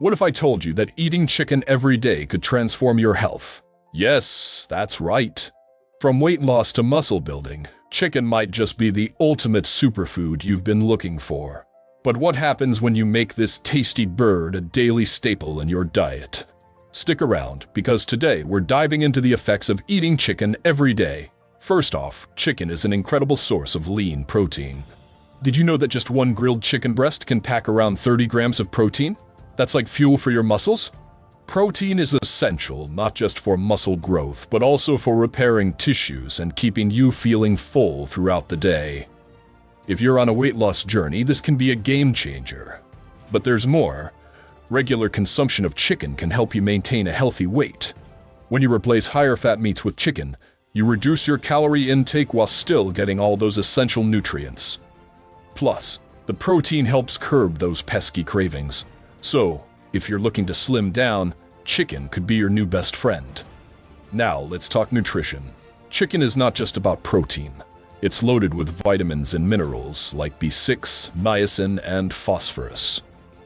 What if I told you that eating chicken every day could transform your health? Yes, that's right. From weight loss to muscle building, chicken might just be the ultimate superfood you've been looking for. But what happens when you make this tasty bird a daily staple in your diet? Stick around, because today we're diving into the effects of eating chicken every day. First off, chicken is an incredible source of lean protein. Did you know that just one grilled chicken breast can pack around 30 grams of protein? That's like fuel for your muscles? Protein is essential not just for muscle growth, but also for repairing tissues and keeping you feeling full throughout the day. If you're on a weight loss journey, this can be a game changer. But there's more. Regular consumption of chicken can help you maintain a healthy weight. When you replace higher fat meats with chicken, you reduce your calorie intake while still getting all those essential nutrients. Plus, the protein helps curb those pesky cravings. So, if you're looking to slim down, chicken could be your new best friend. Now, let's talk nutrition. Chicken is not just about protein. It's loaded with vitamins and minerals like B6, niacin, and phosphorus.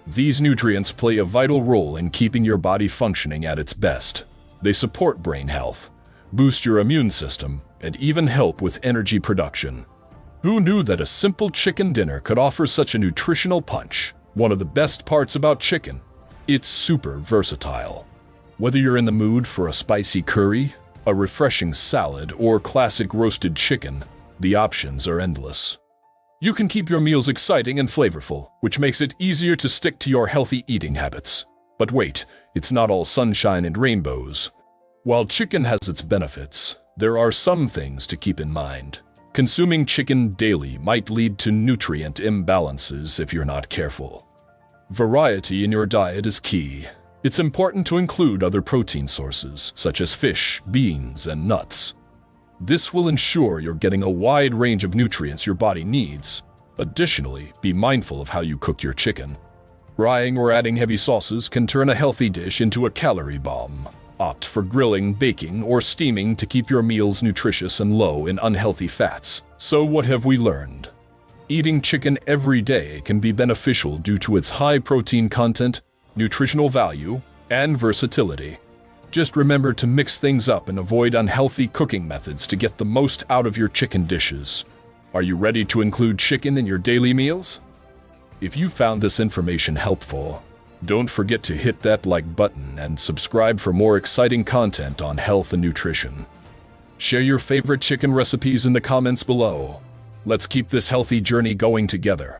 These nutrients play a vital role in keeping your body functioning at its best. They support brain health, boost your immune system, and even help with energy production. Who knew that a simple chicken dinner could offer such a nutritional punch? One of the best parts about chicken, it's super versatile. Whether you're in the mood for a spicy curry, a refreshing salad, or classic roasted chicken, the options are endless. You can keep your meals exciting and flavorful, which makes it easier to stick to your healthy eating habits. But wait, it's not all sunshine and rainbows. While chicken has its benefits, there are some things to keep in mind. Consuming chicken daily might lead to nutrient imbalances if you're not careful. Variety in your diet is key. It's important to include other protein sources, such as fish, beans, and nuts. This will ensure you're getting a wide range of nutrients your body needs. Additionally, be mindful of how you cook your chicken. Frying or adding heavy sauces can turn a healthy dish into a calorie bomb. Opt for grilling, baking, or steaming to keep your meals nutritious and low in unhealthy fats. So what have we learned? Eating chicken every day can be beneficial due to its high protein content, nutritional value, and versatility. Just remember to mix things up and avoid unhealthy cooking methods to get the most out of your chicken dishes. Are you ready to include chicken in your daily meals? If you found this information helpful, don't forget to hit that like button and subscribe for more exciting content on health and nutrition. Share your favorite chicken recipes in the comments below. Let's keep this healthy journey going together.